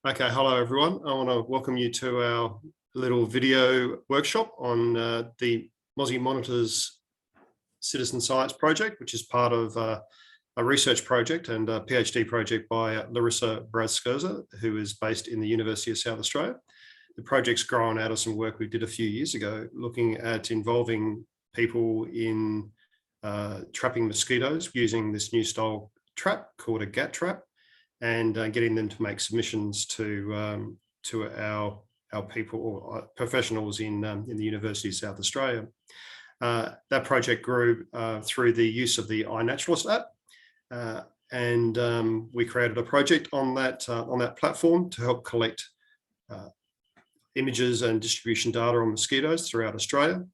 Okay, hello everyone. I want to welcome you to our little video workshop on the Mozzie Monitors Citizen Science Project, which is part of a research project and a PhD project by Larissa Braz, who is based in the University of South Australia. The project's grown out of some work we did a few years ago, looking at involving people in trapping mosquitoes using this new style trap called a GAT trap, and getting them to make submissions to our people or professionals in the University of South Australia. That project grew through the use of the iNaturalist app, and we created a project on that platform to help collect images and distribution data on mosquitoes throughout Australia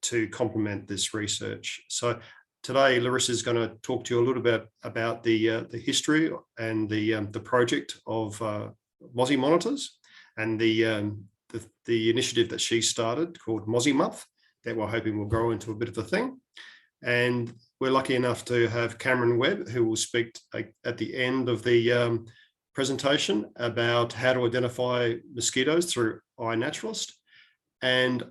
to complement this research. So today, Larissa is going to talk to you a little bit about the history and the project of Mozzie Monitors and the initiative that she started called Mozzie Month that we're hoping will grow into a bit of a thing. And we're lucky enough to have Cameron Webb, who will speak at the end of the presentation about how to identify mosquitoes through iNaturalist. And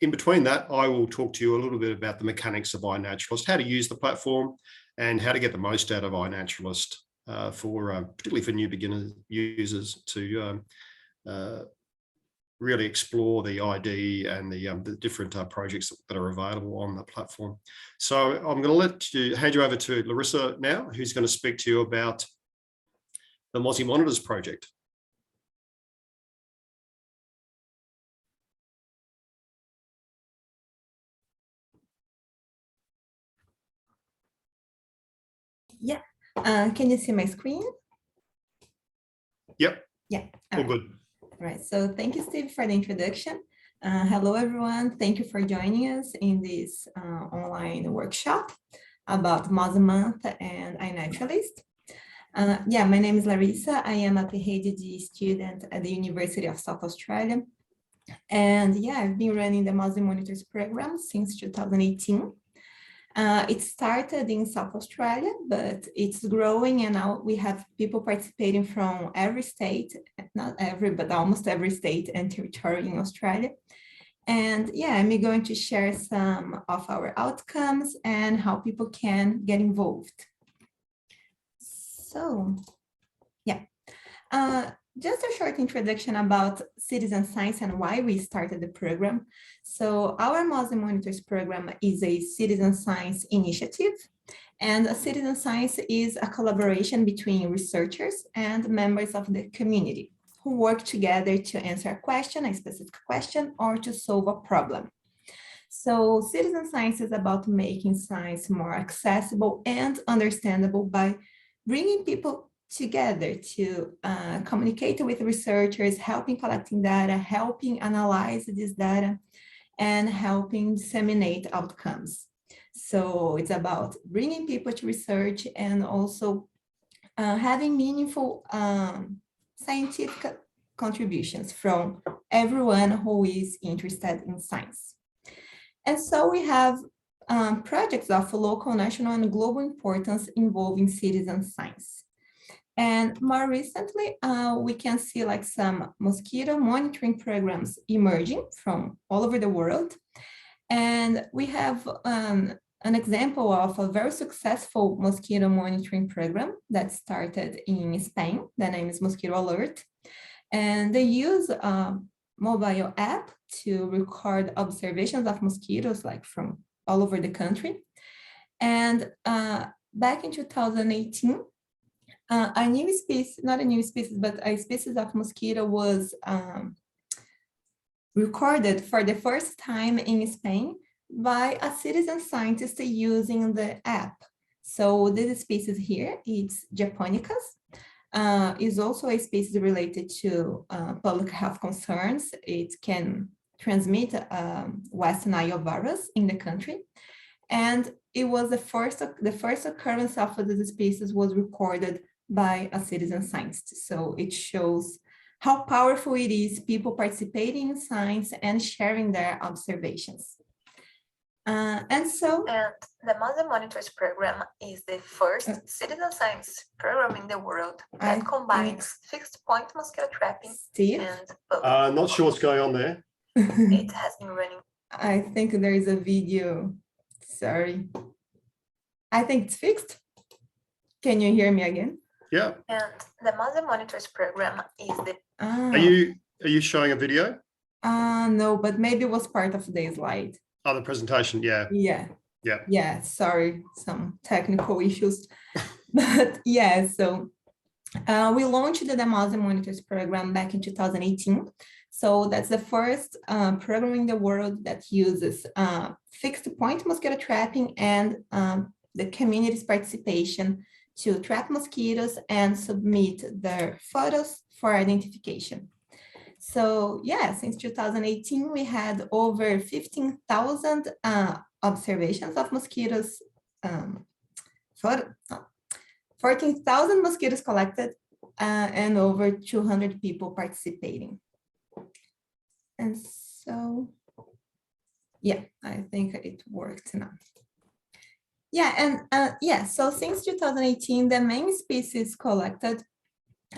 in between that, I will talk to you a little bit about the mechanics of iNaturalist, how to use the platform and how to get the most out of iNaturalist particularly for new beginner users to really explore the ID and the different projects that are available on the platform. So I'm going to hand you over to Larissa now, who's going to speak to you about the Mozzie Monitors project. Yeah, can you see my screen? Yep. Yeah. All good. All right. So thank you, Steve, for the introduction. Hello, everyone. Thank you for joining us in this online workshop about Mozzie Month and iNaturalist. Yeah, my name is Larissa. I am a PhD student at the University of South Australia. And yeah, I've been running the Mozzie Monitors program since 2018. It started in South Australia, but it's growing, and now we have people participating from every state, not every, but almost every state and territory in Australia. And yeah, I'm going to share some of our outcomes and how people can get involved. So yeah. Just a short introduction about citizen science and why we started the program. So our Mozzie Monitors program is a citizen science initiative, and a citizen science is a collaboration between researchers and members of the community who work together to answer a question, a specific question, or to solve a problem. So citizen science is about making science more accessible and understandable by bringing people together to communicate with researchers, helping collecting data, helping analyze this data, and helping disseminate outcomes. So it's about bringing people to research and also having meaningful scientific contributions from everyone who is interested in science. And so we have projects of local, national, and global importance involving citizen science. And more recently, we can see like some mosquito monitoring programs emerging from all over the world. And we have an example of a very successful mosquito monitoring program that started in Spain. The name is Mosquito Alert. And they use a mobile app to record observations of mosquitoes like from all over the country. And back in 2018, a new species, not a new species, but a species of mosquito was recorded for the first time in Spain by a citizen scientist using the app. So this species here, it's Japonicus, is also a species related to public health concerns. It can transmit West Nile virus in the country. And it was the first occurrence of this species was recorded by a citizen scientist. So it shows how powerful it is, people participating in science and sharing their observations. And the Mozzie Monitors program is the first citizen science program in the world that combines fixed-point mosquito trapping and public. Not sure what's going on there. It has been running. I think there is a video. Sorry. I think it's fixed. Can you hear me again? Yeah. And the Mozzie Monitors program is the... Are you showing a video? No, but maybe it was part of the slide. Oh, the presentation, yeah. Yeah, sorry, some technical issues. But yeah, so we launched the Mozzie Monitors program back in 2018. So that's the first program in the world that uses fixed point mosquito trapping and the community's participation to trap mosquitoes and submit their photos for identification. So yeah, since 2018, we had over 15,000 observations of mosquitoes, 14,000 mosquitoes collected, and over 200 people participating. And so, yeah, I think it worked now. Yeah, and so since 2018, the main species collected,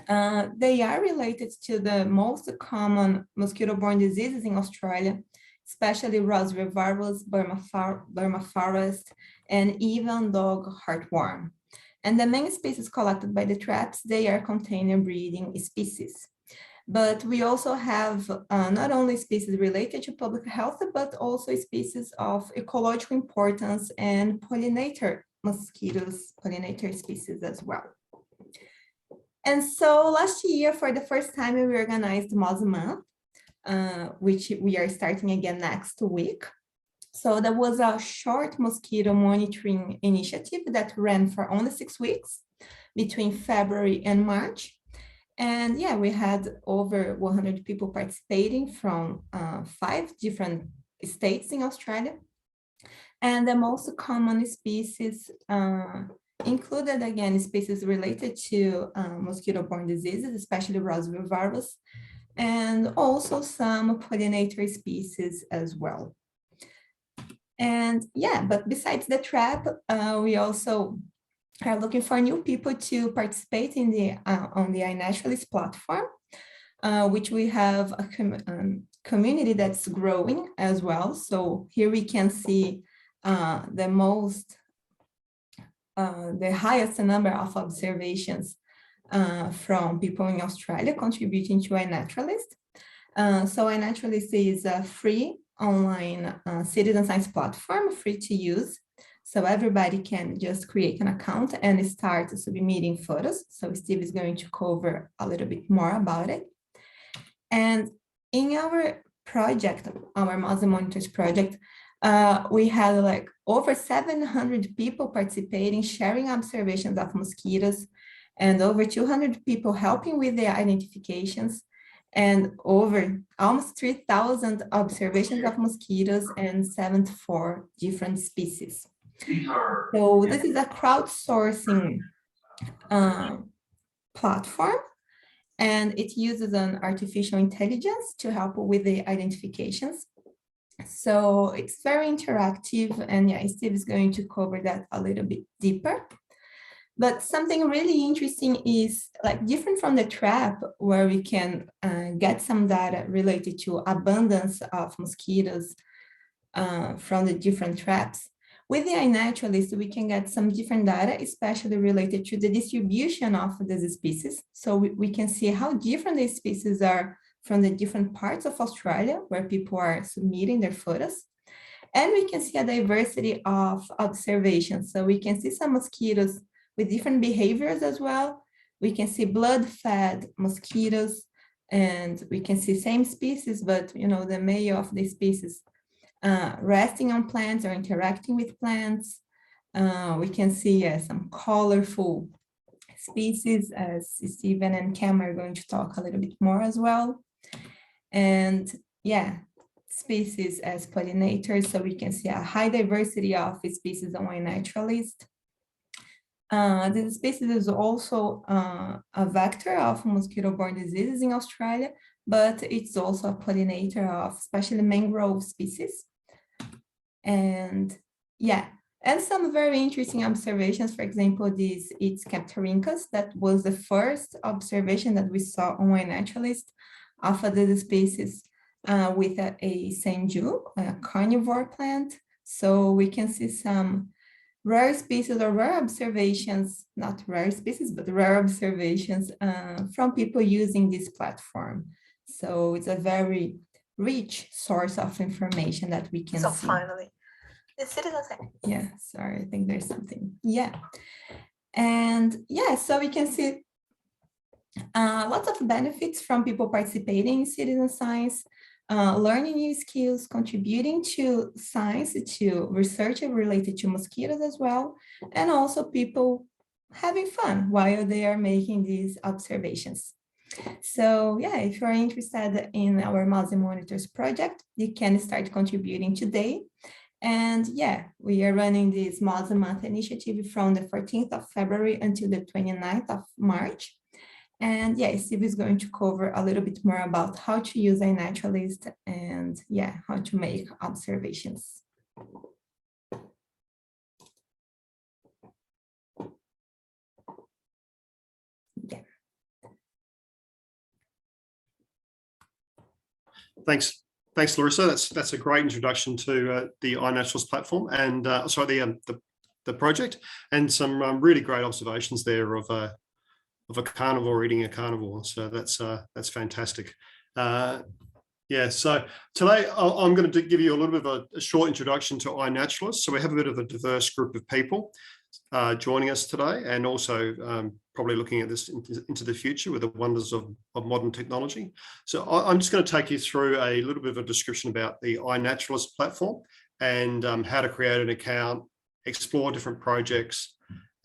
they are related to the most common mosquito-borne diseases in Australia, especially rosevirus, Burma forest, and even dog heartworm. And the main species collected by the traps, they are container breeding species. But we also have not only species related to public health, but also species of ecological importance and pollinator mosquitoes, pollinator species as well. And so last year, for the first time, we organized Mozzie Month, which we are starting again next week. So there was a short mosquito monitoring initiative that ran for only 6 weeks between February and March. And yeah, we had over 100 people participating from 5 different states in Australia. And the most common species included, again, species related to mosquito-borne diseases, especially rosevirus, and also some pollinator species as well. And yeah, but besides the trap, we also are looking for new people to participate in the on the iNaturalist platform, which we have a community that's growing as well. So here we can see the highest number of observations from people in Australia contributing to iNaturalist. So iNaturalist is a free online citizen science platform, free to use. So everybody can just create an account and start submitting photos. So Steve is going to cover a little bit more about it. And in our project, our Mozzie Monitors project, we had like over 700 people participating, sharing observations of mosquitoes, and over 200 people helping with their identifications, and over almost 3,000 observations of mosquitoes and 74 different species. So this is a crowdsourcing platform, and it uses an artificial intelligence to help with the identifications. So it's very interactive, and yeah, Steve is going to cover that a little bit deeper. But something really interesting is, like, different from the trap, where we can get some data related to abundance of mosquitoes from the different traps. With the iNaturalist, we can get some different data, especially related to the distribution of these species. So we can see how different these species are from the different parts of Australia where people are submitting their photos. And we can see a diversity of observations. So we can see some mosquitoes with different behaviors as well. We can see blood-fed mosquitoes, and we can see same species, but the male of the species resting on plants or interacting with plants. We can see some colorful species, as Stephen and Cam are going to talk a little bit more as well. And yeah, species as pollinators, so we can see a high diversity of species on iNaturalist. This species is also a vector of mosquito-borne diseases in Australia, but it's also a pollinator of especially mangrove species. And yeah, and some very interesting observations. For example, this it's Captorincus. That was the first observation that we saw on iNaturalist of the species with a senju, a carnivore plant. So we can see some rare species or rare observations, not rare species, but rare observations from people using this platform. So it's a very rich source of information that we can see. So finally, the citizen science. Yeah, sorry, I think there's something. Yeah. And yeah, so we can see lots of benefits from people participating in citizen science, learning new skills, contributing to science, to research related to mosquitoes as well, and also people having fun while they are making these observations. So yeah, if you're interested in our Mozzie Monitors project, you can start contributing today. And yeah, we are running this Mozzie Month initiative from the 14th of February until the 29th of March. And yeah, Steve is going to cover a little bit more about how to use iNaturalist and yeah, how to make observations. Yeah. Thanks, Larissa. That's a great introduction to the iNaturalist platform and the project, and some really great observations there of a carnivore eating a carnivore. So that's fantastic. Yeah, so today I'm going to give you a little bit of a short introduction to iNaturalist. So we have a bit of a diverse group of people joining us today, and also probably looking at this into the future with the wonders of modern technology. So I'm just going to take you through a little bit of a description about the iNaturalist platform and how to create an account, explore different projects,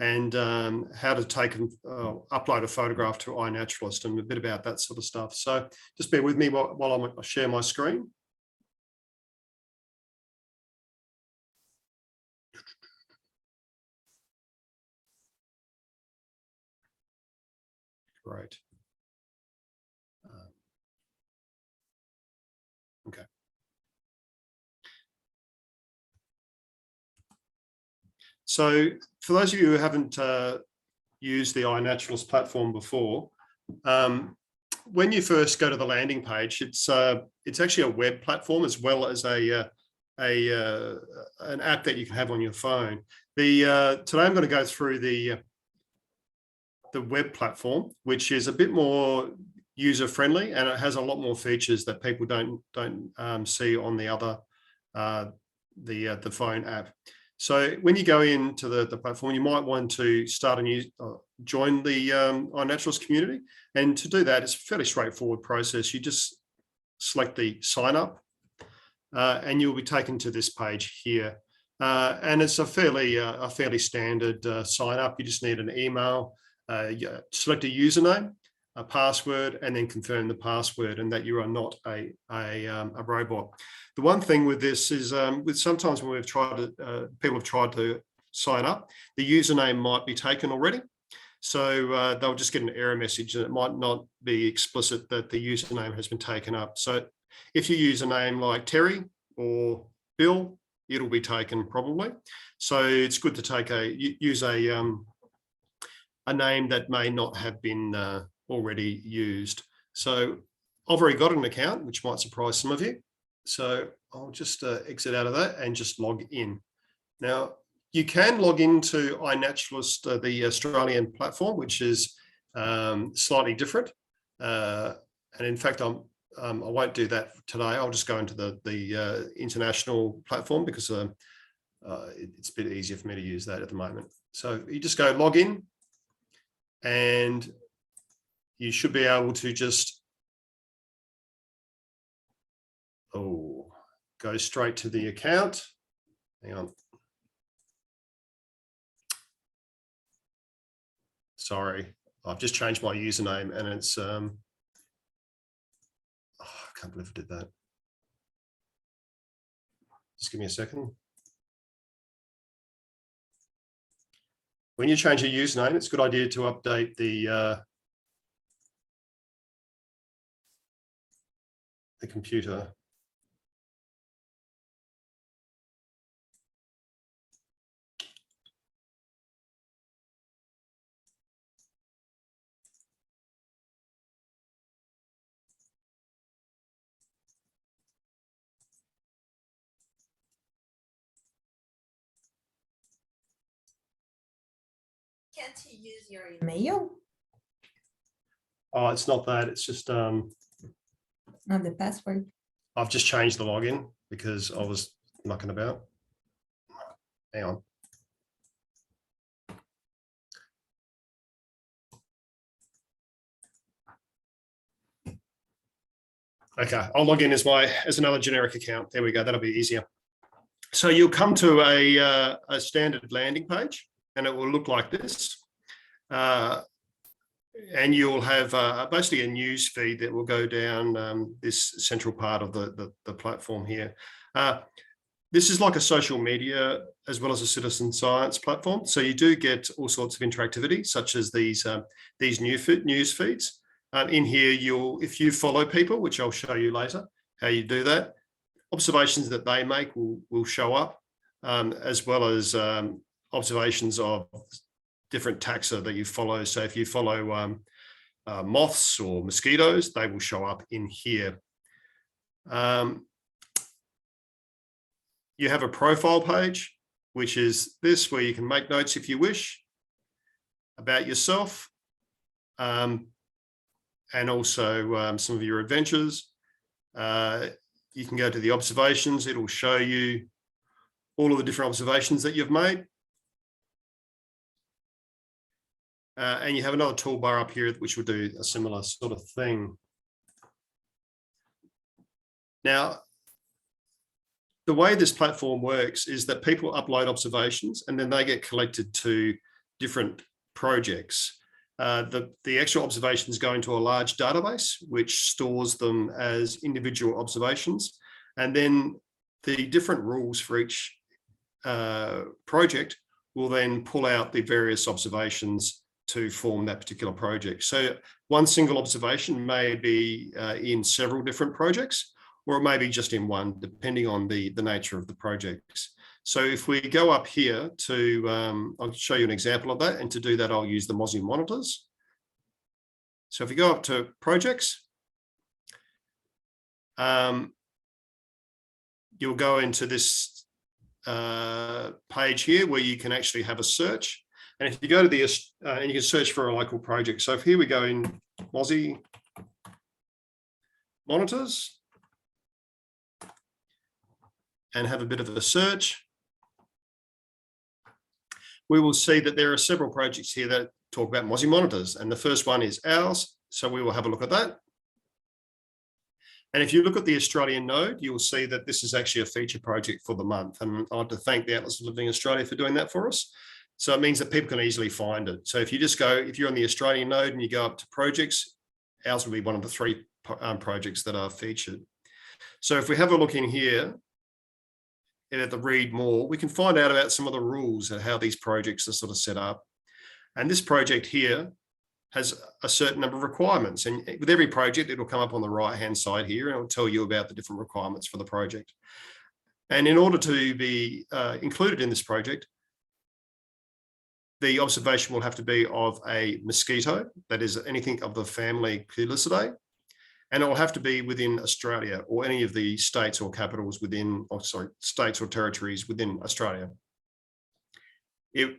and how to take and upload a photograph to iNaturalist, and a bit about that sort of stuff. So just bear with me while I share my screen. Great. Okay. So for those of you who haven't used the iNaturalist platform before, when you first go to the landing page, it's actually a web platform as well as an app that you can have on your phone. Today I'm going to go through the web platform, which is a bit more user friendly, and it has a lot more features that people don't see on the other the phone app. So when you go into the platform, you might want to start a new, join the iNaturalist community. And to do that, it's a fairly straightforward process. You just select the sign up and you'll be taken to this page here. And it's a fairly standard sign up. You just need an email, select a username, a password, and then confirm the password, and that you are not a robot. The one thing with this is with sometimes when we've tried to, people have tried to sign up, the username might be taken already. So they'll just get an error message, and it might not be explicit that the username has been taken up. So if you use a name like Terry or Bill, it'll be taken probably. So it's good to use a name that may not have been already used. So I've already got an account, which might surprise some of you. So I'll just exit out of that and just log in. Now, you can log into iNaturalist, the Australian platform, which is slightly different. And in fact, I won't do that today. I'll just go into the international platform because it's a bit easier for me to use that at the moment. So you just go log in, and you should be able to just go straight to the account. Hang on. Sorry, I've just changed my username, and it's I can't believe I did that. Just give me a second. When you change your username, it's a good idea to update the computer. Can't you use your email? Oh, it's not that. It's just Not the password. I've just changed the login because I was mucking about. Hang on. Okay, I'll log in as another generic account. There we go. That'll be easier. So you'll come to a standard landing page, and it will look like this. And you'll have basically a news feed that will go down this central part of the platform here. This is like a social media as well as a citizen science platform. So you do get all sorts of interactivity, such as these news feeds. In here, if you follow people, which I'll show you later how you do that, observations that they make will show up, as well as observations of different taxa that you follow. So if you follow moths or mosquitoes, they will show up in here. You have a profile page, which is this, where you can make notes if you wish about yourself, and also some of your adventures. You can go to the observations. It'll show you all of the different observations that you've made. And you have another toolbar up here, which will do a similar sort of thing. Now, the way this platform works is that people upload observations and then they get collected to different projects. The actual observations go into a large database, which stores them as individual observations. And then the different rules for each project will then pull out the various observations to form that particular project. So one single observation may be in several different projects, or it may be just in one, depending on the nature of the projects. So if we go up here to, I'll show you an example of that. And to do that, I'll use the Mozzie monitors. So if we go up to projects, you'll go into this page here where you can actually have a search. And if you go to the, and you can search for a local project. So if here we go in Mozzie monitors and have a bit of a search, we will see that there are several projects here that talk about Mozzie monitors. And the first one is ours. So we will have a look at that. And if you look at the Australian node, you'll see that this is actually a feature project for the month. And I'd like to thank the Atlas of Living Australia for doing that for us. So it means that people can easily find it. So if you just go, if you're on the Australian node and you go up to projects, ours will be one of the 3 projects that are featured. So if we have a look in here, and at the read more, we can find out about some of the rules and how these projects are sort of set up. And this project here has a certain number of requirements. And with every project, it'll come up on the right-hand side here, and it'll tell you about the different requirements for the project. And in order to be included in this project, the observation will have to be of a mosquito, that is anything of the family Culicidae, and it will have to be within Australia or any of the states or capitals within, states or territories within Australia. It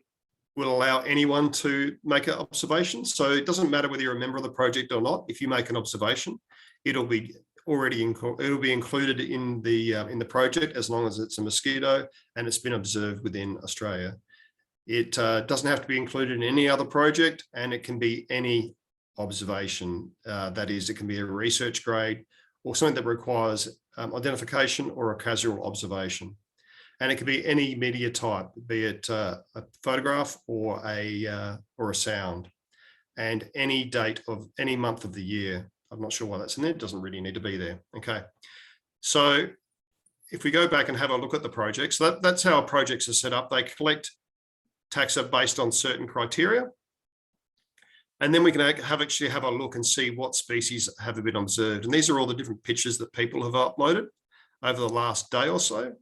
will allow anyone to make an observation. So it doesn't matter whether you're a member of the project or not. If you make an observation, it'll be included in the project as long as it's a mosquito and it's been observed within Australia. It doesn't have to be included in any other project, and it can be any observation. That is, it can be a research grade or something that requires identification or a casual observation. And it can be any media type, be it a photograph or a sound, and any date of any month of the year. I'm not sure why that's in there. It doesn't really need to be there. Okay. So if we go back and have a look at the projects, that's how projects are set up. They collect taxa based on certain criteria. And then we can actually have a look and see what species have been observed. And these are all the different pictures that people have uploaded over the last day or so.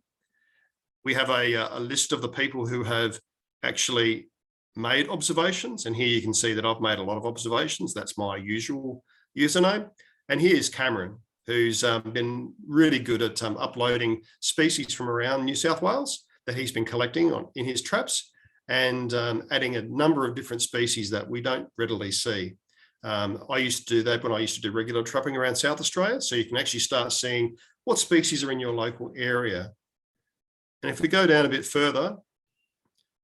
We have a list of the people who have actually made observations. And here you can see that I've made a lot of observations. That's my usual username. And here's Cameron, who's been really good at uploading species from around New South Wales that he's been collecting in his traps. and adding a number of different species that we don't readily see. I used to do that when I used to do regular trapping around South Australia. So you can actually start seeing what species are in your local area. And if we go down a bit further,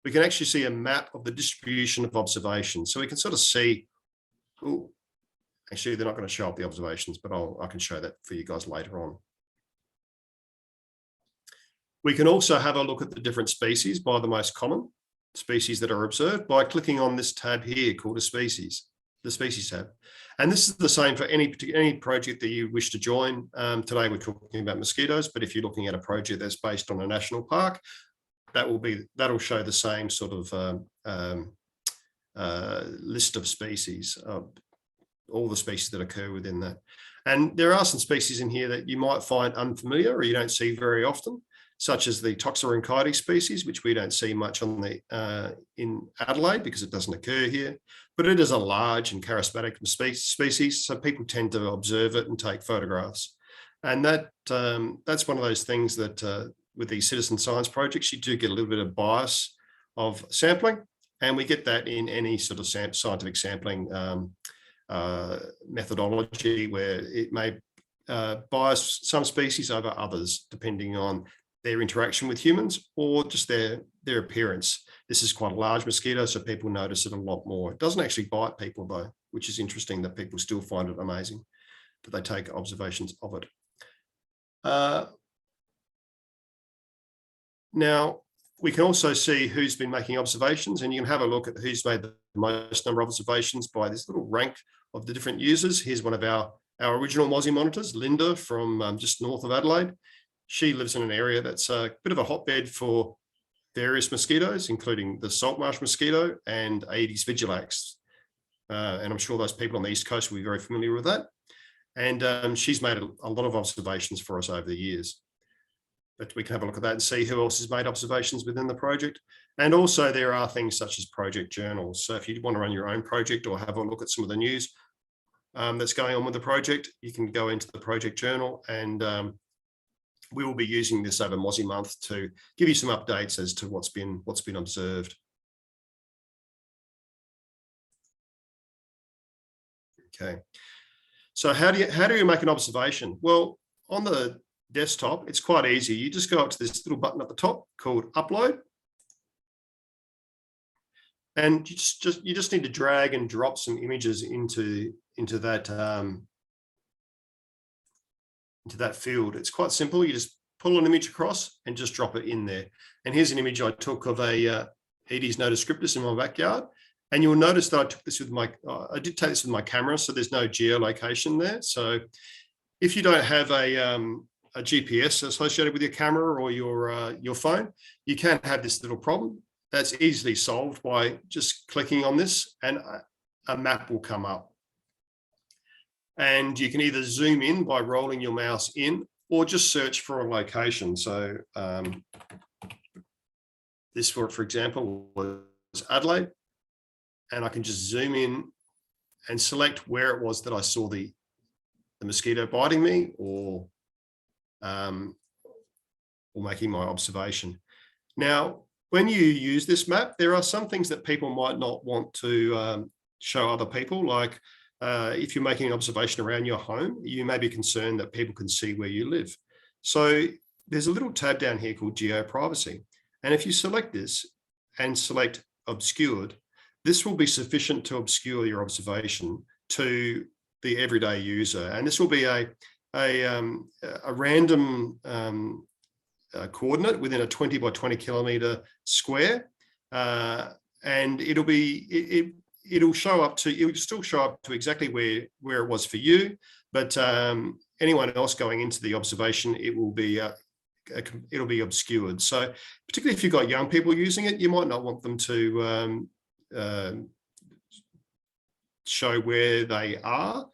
we can actually see a map of the distribution of observations. So we can sort of see, oh, actually they're not going to show up the observations, but I can show that for you guys later on. We can also have a look at the different species by the most common species that are observed by clicking on this tab here called a species, the species tab. And this is the same for any project that you wish to join. Today we're talking about mosquitoes, but if you're looking at a project that's based on a national park, that'll show the same sort of list of species, all the species that occur within that. And there are some species in here that you might find unfamiliar or you don't see very often, such as the Toxorhynchides species, which we don't see much on the in Adelaide because it doesn't occur here, but it is a large and charismatic species, so people tend to observe it and take photographs. And that's one of those things that with these citizen science projects, you do get a little bit of bias of sampling, and we get that in any sort of scientific sampling methodology where it may bias some species over others, depending on their interaction with humans or just their appearance. This is quite a large mosquito, so people notice it a lot more. It doesn't actually bite people though, which is interesting that people still find it amazing that they take observations of it. Now, we can also see who's been making observations, and you can have a look at who's made the most number of observations by this little rank of the different users. Here's one of our original Mozzie monitors, Linda, from just north of Adelaide. She lives in an area that's a bit of a hotbed for various mosquitoes, including the salt marsh mosquito and Aedes vigilax. And I'm sure those people on the East Coast will be very familiar with that. And she's made a lot of observations for us over the years. But we can have a look at that and see who else has made observations within the project. And also there are things such as project journals. So if you want to run your own project or have a look at some of the news that's going on with the project, you can go into the project journal, and we will be using this over Mozzie Month to give you some updates as to what's been observed. Okay, so how do you make an observation? Well, on the desktop, it's quite easy. You just go up to this little button at the top called Upload, and you just need to drag and drop some images into that field. It's quite simple. You just pull an image across and just drop it in there. And here's an image I took of a Aedes nodoscriptus in my backyard. And you'll notice that I took this with I did take this with my camera, so there's no geolocation there. So if you don't have a GPS associated with your camera or your phone, you can have this little problem. That's easily solved by just clicking on this, and a map will come up. And you can either zoom in by rolling your mouse in or just search for a location. So this, for example, was Adelaide, and I can just zoom in and select where it was that I saw the mosquito biting me or making my observation. Now, when you use this map, there are some things that people might not want to show other people, like if you're making an observation around your home, you may be concerned that people can see where you live. So there's a little tab down here called Geo Privacy. And if you select this and select Obscured, this will be sufficient to obscure your observation to the everyday user. And this will be a random coordinate within a 20 by 20 kilometer square. And it'll show up to, it will still show up to exactly where it was for you, but anyone else going into the observation, it'll be obscured. So particularly if you've got young people using it, you might not want them to show where they are,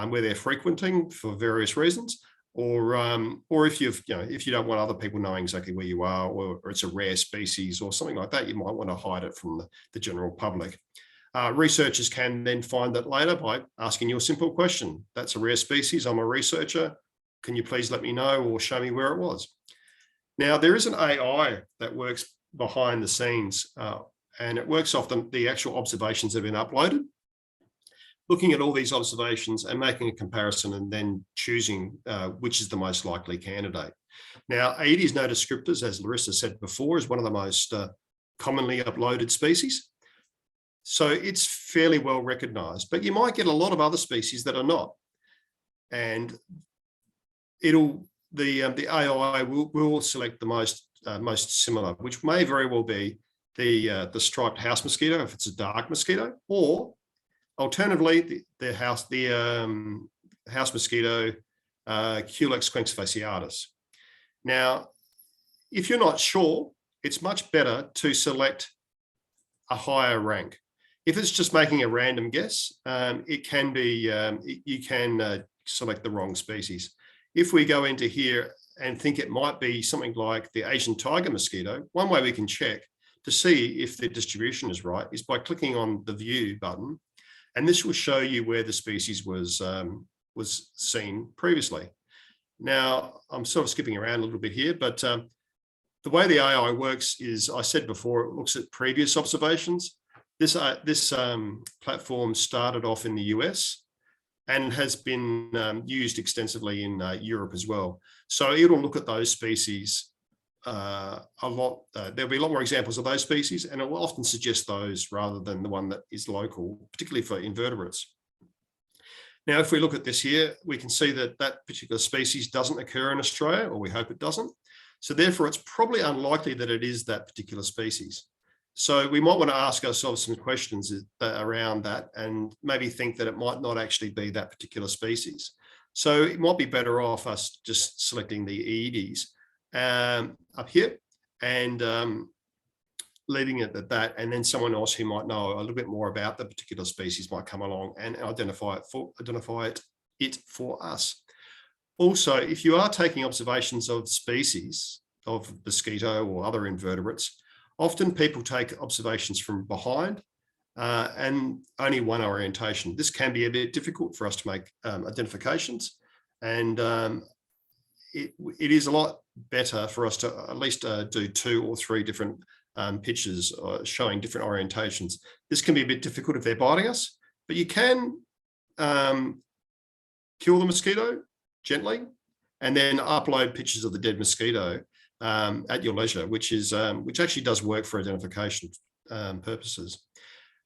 where they're frequenting for various reasons, or if you don't want other people knowing exactly where you are, or it's a rare species or something like that, you might want to hide it from the general public. Researchers can then find that later by asking you a simple question. That's a rare species. I'm a researcher. Can you please let me know or show me where it was? Now, there is an AI that works behind the scenes and it works off the actual observations that have been uploaded, looking at all these observations and making a comparison and then choosing which is the most likely candidate. Now, Aedes nondescriptus, as Larissa said before, is one of the most commonly uploaded species. So it's fairly well recognized, but you might get a lot of other species that are not. And the AI will select the most similar, which may very well be the striped house mosquito if it's a dark mosquito, or alternatively the house mosquito Culex squinx fasciatus. Now, if you're not sure, it's much better to select a higher rank. If it's just making a random guess, it can be you can select the wrong species. If we go into here and think it might be something like the Asian tiger mosquito, one way we can check to see if the distribution is right is by clicking on the view button, and this will show you where the species was seen previously. Now, I'm sort of skipping around a little bit here, but the way the AI works is, I said before, it looks at previous observations. This platform started off in the US and has been used extensively in Europe as well. So it'll look at those species a lot. There'll be a lot more examples of those species, and it will often suggest those rather than the one that is local, particularly for invertebrates. Now, if we look at this here, we can see that that particular species doesn't occur in Australia, or we hope it doesn't. So therefore, it's probably unlikely that it is that particular species. So we might want to ask ourselves some questions around that and maybe think that it might not actually be that particular species. So it might be better off us just selecting the Aedes up here and leaving it at that, and then someone else who might know a little bit more about the particular species might come along and identify it for us. Also, if you are taking observations of species of mosquito or other invertebrates, often people take observations from behind and only one orientation. This can be a bit difficult for us to make identifications, and it is a lot better for us to at least do 2 or 3 different pictures showing different orientations. This can be a bit difficult if they're biting us, but you can kill the mosquito gently and then upload pictures of the dead mosquito at your leisure, which actually does work for identification purposes.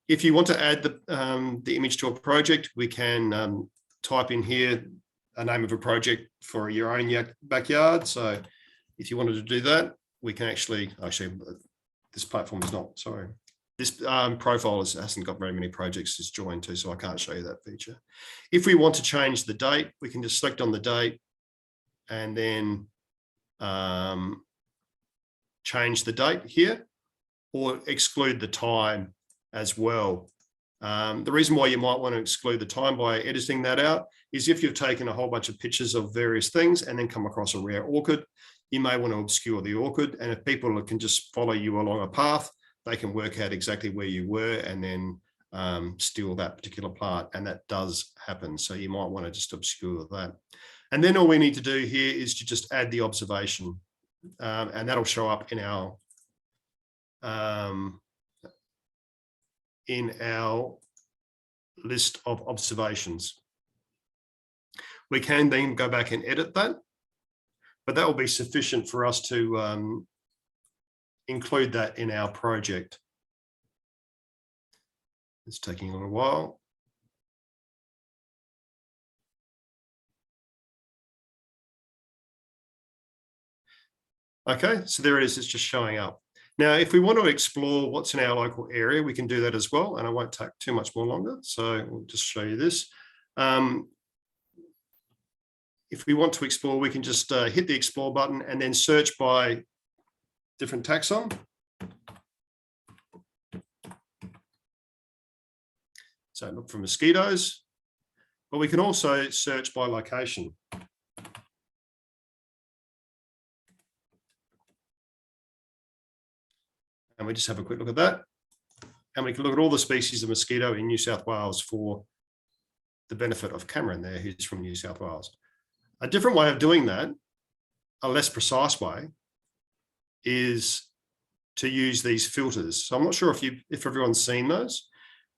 If you want to add the image to a project, we can type in here a name of a project for your own backyard. So if you wanted to do that, we can actually this platform is not, sorry. This profile hasn't got very many projects it's joined to, so I can't show you that feature. If we want to change the date, we can just select on the date and then change the date here, or exclude the time as well. The reason why you might want to exclude the time by editing that out is if you've taken a whole bunch of pictures of various things and then come across a rare orchid, you may want to obscure the orchid. And if people can just follow you along a path, they can work out exactly where you were and then steal that particular plant. And that does happen. So you might want to just obscure that. And then all we need to do here is to just add the observation. And that'll show up in our list of observations. We can then go back and edit that, but that will be sufficient for us to include that in our project. It's taking a little while. Okay, so there it is, it's just showing up. Now, if we want to explore what's in our local area, we can do that as well, and I won't take too much more longer, so we'll just show you this. If we want to explore, we can just hit the explore button and then search by different taxon. So look for mosquitoes, but we can also search by location. And we just have a quick look at that. And we can look at all the species of mosquito in New South Wales for the benefit of Cameron there, who's from New South Wales. A different way of doing that, a less precise way, is to use these filters. So I'm not sure if everyone's seen those.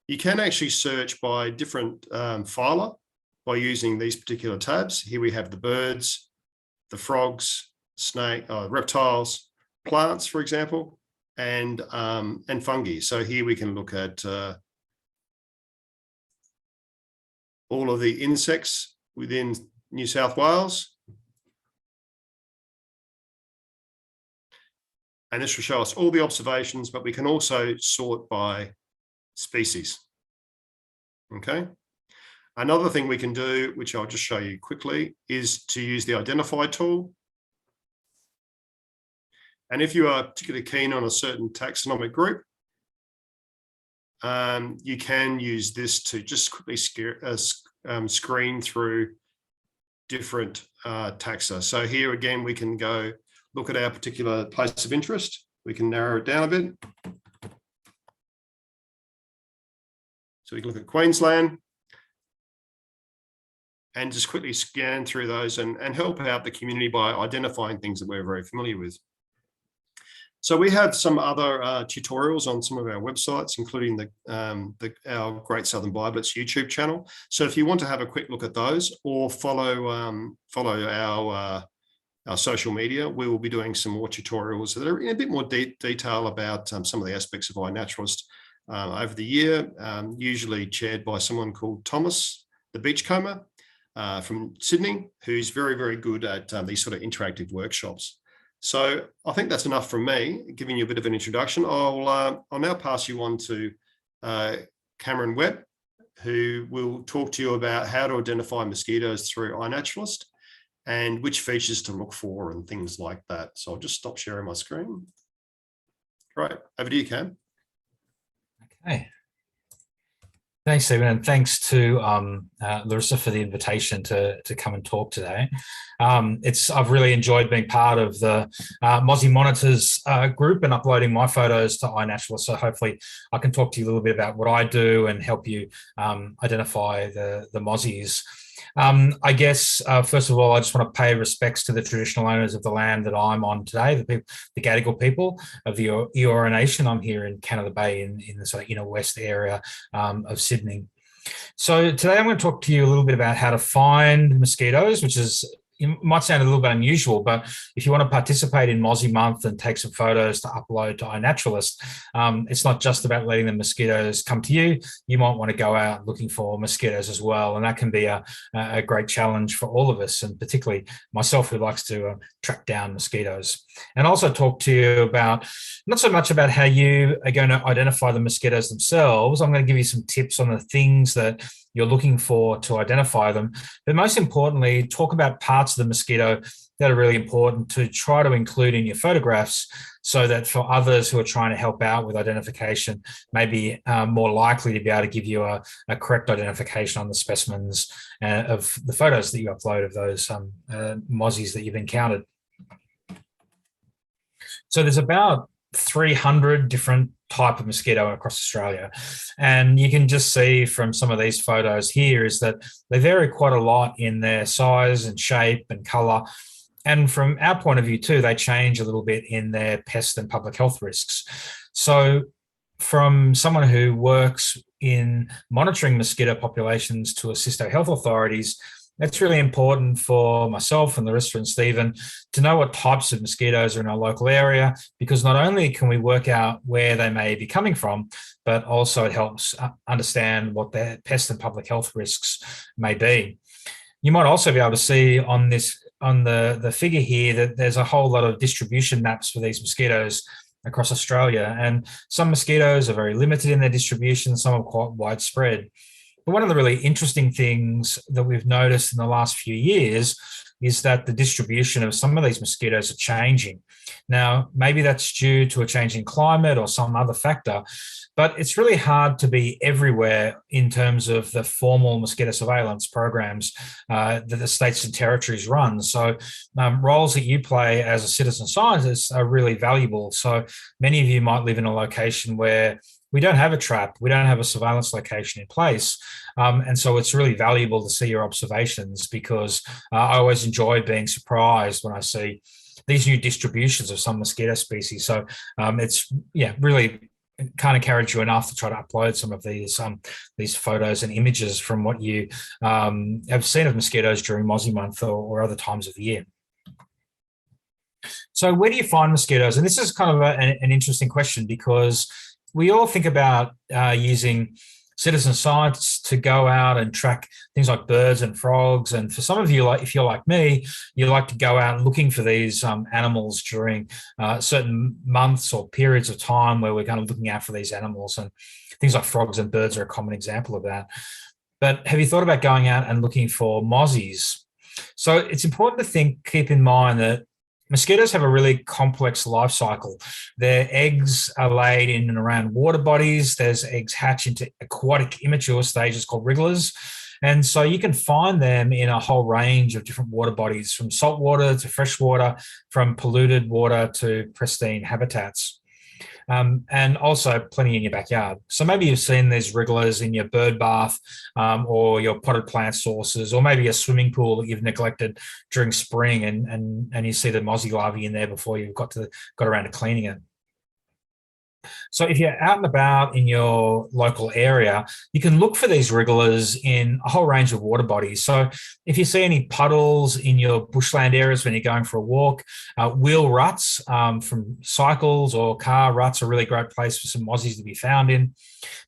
You can actually search by different phyla by using these particular tabs. Here we have the birds, the frogs, reptiles, plants, for example, and fungi. So here we can look at all of the insects within New South Wales. And this will show us all the observations, but we can also sort by species. Okay. Another thing we can do, which I'll just show you quickly, is to use the identify tool. And if you are particularly keen on a certain taxonomic group, you can use this to just quickly screen through different taxa. So here again, we can go look at our particular place of interest. We can narrow it down a bit. So we can look at Queensland and just quickly scan through those and help out the community by identifying things that we're very familiar with. So we have some other tutorials on some of our websites, including our Great Southern Biblett's YouTube channel. So if you want to have a quick look at those or follow our social media, we will be doing some more tutorials that are in a bit more detail about some of the aspects of iNaturalist over the year, usually chaired by someone called Thomas, the Beachcomber from Sydney, who's very, very good at these sort of interactive workshops. So I think that's enough from me, giving you a bit of an introduction. I'll now pass you on to Cameron Webb, who will talk to you about how to identify mosquitoes through iNaturalist and which features to look for and things like that. So I'll just stop sharing my screen. Right, over to you, Cam. Okay. Thanks, Stephen, and thanks to Larissa for the invitation to come and talk today. I've really enjoyed being part of the Mozzie Monitors group and uploading my photos to iNaturalist. So hopefully I can talk to you a little bit about what I do and help you identify the mozzies. I guess, first of all, I just want to pay respects to the traditional owners of the land that I'm on today, the Gadigal people of the Eora Nation. I'm here in Canada Bay in the sort of inner west area of Sydney. So today I'm going to talk to you a little bit about how to find mosquitoes, which is, it might sound a little bit unusual, but if you want to participate in Mozzie Month and take some photos to upload to iNaturalist, it's not just about letting the mosquitoes come to you. You might want to go out looking for mosquitoes as well, and that can be a great challenge for all of us, and particularly myself, who likes to track down mosquitoes. And also talk to you about, not so much about how you are going to identify the mosquitoes themselves. I'm going to give you some tips on the things that you're looking for to identify them, but most importantly, talk about parts of the mosquito that are really important to try to include in your photographs, so that for others who are trying to help out with identification, may be more likely to be able to give you a correct identification on the specimens of the photos that you upload of those mozzies that you've encountered. So there's about 300 different type of mosquito across Australia. And you can just see from some of these photos here is that they vary quite a lot in their size and shape and colour. And from our point of view too, they change a little bit in their pest and public health risks. So from someone who works in monitoring mosquito populations to assist our health authorities, it's really important for myself and Larissa and Stephen to know what types of mosquitoes are in our local area, because not only can we work out where they may be coming from, but also it helps understand what their pest and public health risks may be. You might also be able to see on the figure here that there's a whole lot of distribution maps for these mosquitoes across Australia, and some mosquitoes are very limited in their distribution, some are quite widespread. But one of the really interesting things that we've noticed in the last few years is that the distribution of some of these mosquitoes are changing. Now, maybe that's due to a changing climate or some other factor, but it's really hard to be everywhere in terms of the formal mosquito surveillance programs that the states and territories run. So roles that you play as a citizen scientist are really valuable. So many of you might live in a location where we don't have a trap, we don't have a surveillance location in place. And so it's really valuable to see your observations, because I always enjoy being surprised when I see these new distributions of some mosquito species. So it's really can't encourage you enough to try to upload some of these photos and images from what you have seen of mosquitoes during Mozzie Month or other times of the year. So where do you find mosquitoes? And this is kind of an interesting question, because we all think about using citizen science to go out and track things like birds and frogs. And for some of you, if you're like me, you like to go out looking for these animals during certain months or periods of time where we're kind of looking out for these animals. And things like frogs and birds are a common example of that. But have you thought about going out and looking for mozzies? So it's important to keep in mind that mosquitoes have a really complex life cycle. Their eggs are laid in and around water bodies. Those eggs hatch into aquatic immature stages called wrigglers. And so you can find them in a whole range of different water bodies, from salt water to fresh water, from polluted water to pristine habitats. And also plenty in your backyard. So maybe you've seen these wrigglers in your bird bath or your potted plant sources, or maybe a swimming pool that you've neglected during spring, and you see the mozzie larvae in there before you've got around to cleaning it. So if you're out and about in your local area, you can look for these wrigglers in a whole range of water bodies. So if you see any puddles in your bushland areas when you're going for a walk, wheel ruts from cycles or car ruts are a really great place for some mozzies to be found in.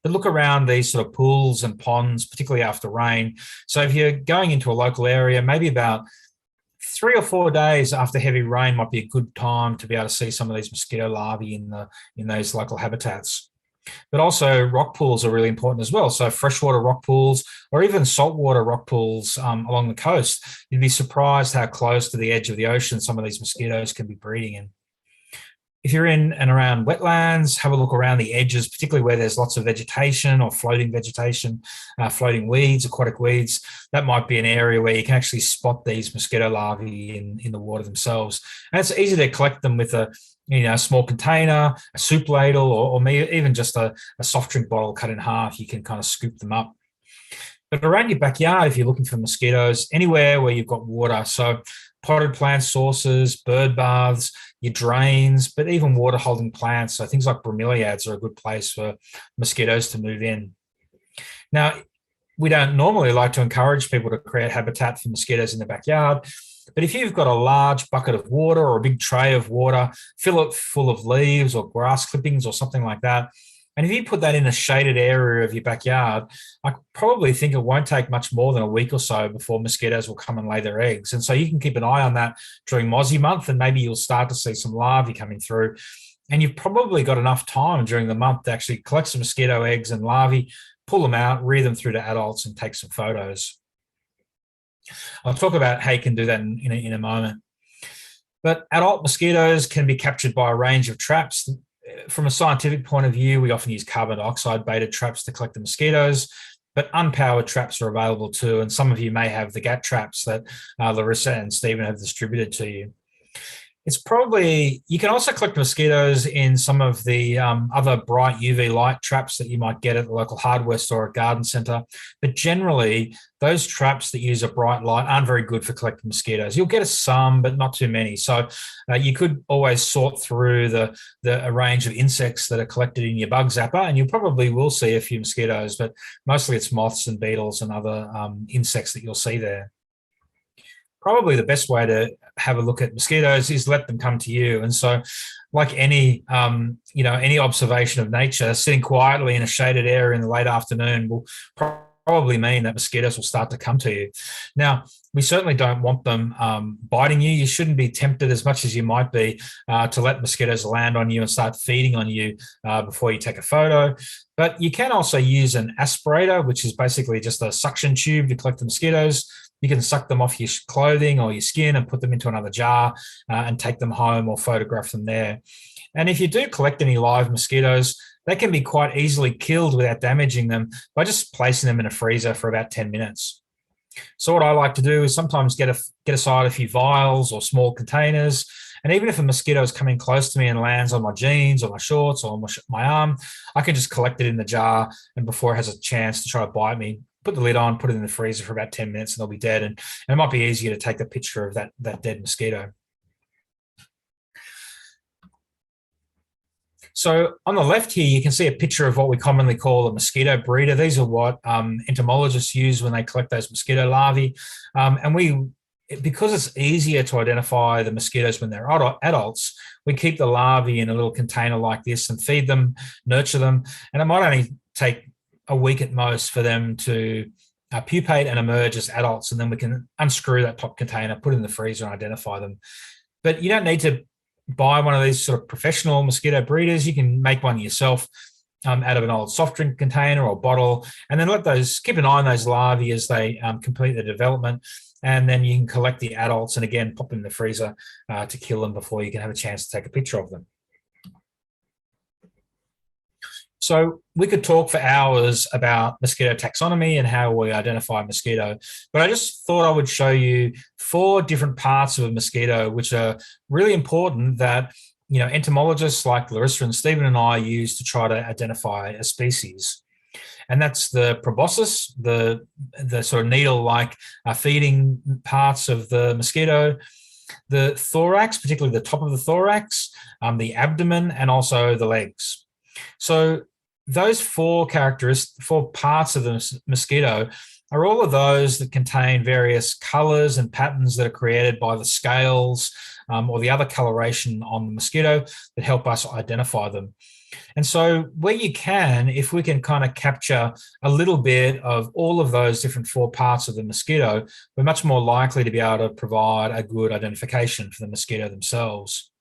But look around these sort of pools and ponds, particularly after rain. So if you're going into a local area, maybe about 3 or 4 days after heavy rain might be a good time to be able to see some of these mosquito larvae in those local habitats. But also rock pools are really important as well. So freshwater rock pools or even saltwater rock pools along the coast. You'd be surprised how close to the edge of the ocean some of these mosquitoes can be breeding in. If you're in and around wetlands, have a look around the edges, particularly where there's lots of vegetation or floating vegetation, floating weeds, aquatic weeds. That might be an area where you can actually spot these mosquito larvae in the water themselves. And it's easy to collect them with a small container, a soup ladle, or even just a soft drink bottle cut in half. You can kind of scoop them up. But around your backyard, if you're looking for mosquitoes, anywhere where you've got water, so potted plant sources, bird baths, your drains, but even water holding plants. So things like bromeliads are a good place for mosquitoes to move in. Now, we don't normally like to encourage people to create habitat for mosquitoes in the backyard, but if you've got a large bucket of water or a big tray of water, fill it full of leaves or grass clippings or something like that, and if you put that in a shaded area of your backyard, I probably think it won't take much more than a week or so before mosquitoes will come and lay their eggs. And so you can keep an eye on that during Mozzie Month, and maybe you'll start to see some larvae coming through. And you've probably got enough time during the month to actually collect some mosquito eggs and larvae, pull them out, rear them through to adults, and take some photos. I'll talk about how you can do that in a moment. But adult mosquitoes can be captured by a range of traps. From a scientific point of view, we often use carbon dioxide baited traps to collect the mosquitoes, but unpowered traps are available too. And some of you may have the GAT traps that Larissa and Stephen have distributed to you. You can also collect mosquitoes in some of the other bright UV light traps that you might get at the local hardware store or garden centre. But generally, those traps that use a bright light aren't very good for collecting mosquitoes. You'll get some, but not too many. So you could always sort through a range of insects that are collected in your bug zapper, and you probably will see a few mosquitoes, but mostly it's moths and beetles and other insects that you'll see there. Probably the best way to have a look at mosquitoes is let them come to you. And so like any observation of nature, sitting quietly in a shaded area in the late afternoon will probably mean that mosquitoes will start to come to you. Now, we certainly don't want them biting you. You shouldn't be tempted as much as you might be to let mosquitoes land on you and start feeding on you before you take a photo. But you can also use an aspirator, which is basically just a suction tube to collect the mosquitoes. You can suck them off your clothing or your skin and put them into another jar and take them home or photograph them there. And if you do collect any live mosquitoes, they can be quite easily killed without damaging them by just placing them in a freezer for about 10 minutes. So what I like to do is sometimes get aside a few vials or small containers. And even if a mosquito is coming close to me and lands on my jeans or my shorts or my arm, I can just collect it in the jar, and before it has a chance to try to bite me, put the lid on, put it in the freezer for about 10 minutes, and they'll be dead. And it might be easier to take a picture of that dead mosquito. So on the left here, you can see a picture of what we commonly call a mosquito breeder. These are what entomologists use when they collect those mosquito larvae. Because it's easier to identify the mosquitoes when they're adults, we keep the larvae in a little container like this and feed them, nurture them. And it might only take a week at most for them to pupate and emerge as adults. And then we can unscrew that top container, put it in the freezer and identify them. But you don't need to buy one of these sort of professional mosquito breeders. You can make one yourself out of an old soft drink container or bottle, and then keep an eye on those larvae as they complete their development. And then you can collect the adults and again, pop them in the freezer to kill them before you can have a chance to take a picture of them. So we could talk for hours about mosquito taxonomy and how we identify a mosquito, but I just thought I would show you 4 different parts of a mosquito, which are really important that, you know, entomologists like Larissa and Stephen and I use to try to identify a species. And that's the proboscis, the sort of needle-like feeding parts of the mosquito, the thorax, particularly the top of the thorax, the abdomen, and also the legs. So those 4 parts of the mosquito are all of those that contain various colors and patterns that are created by the scales or the other coloration on the mosquito that help us identify them. And so where you can, if we can kind of capture a little bit of all of those different 4 parts of the mosquito, we're much more likely to be able to provide a good identification for the mosquito themselves.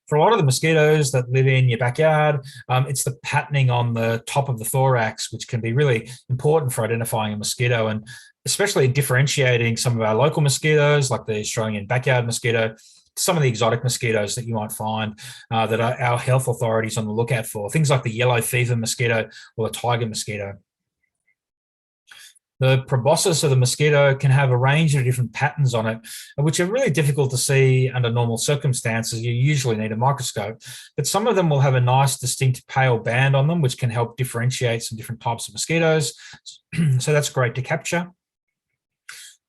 For a lot of the mosquitoes that live in your backyard, it's the patterning on the top of the thorax, which can be really important for identifying a mosquito, and especially differentiating some of our local mosquitoes, like the Australian backyard mosquito, some of the exotic mosquitoes that you might find that are our health authorities on the lookout for, things like the yellow fever mosquito or the tiger mosquito. The proboscis of the mosquito can have a range of different patterns on it, which are really difficult to see under normal circumstances. You usually need a microscope, but some of them will have a nice distinct pale band on them, which can help differentiate some different types of mosquitoes. So that's great to capture.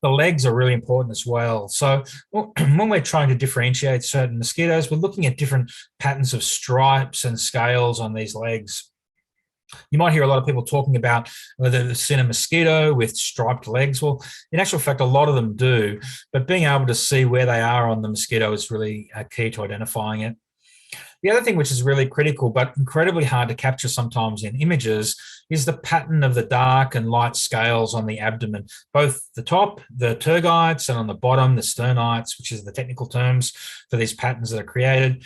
The legs are really important as well. So when we're trying to differentiate certain mosquitoes, we're looking at different patterns of stripes and scales on these legs. You might hear a lot of people talking about whether they've seen a mosquito with striped legs. Well, in actual fact, a lot of them do, but being able to see where they are on the mosquito is really key to identifying it. The other thing which is really critical, but incredibly hard to capture sometimes in images, is the pattern of the dark and light scales on the abdomen, both the top, the tergites, and on the bottom, the sternites, which is the technical terms for these patterns that are created.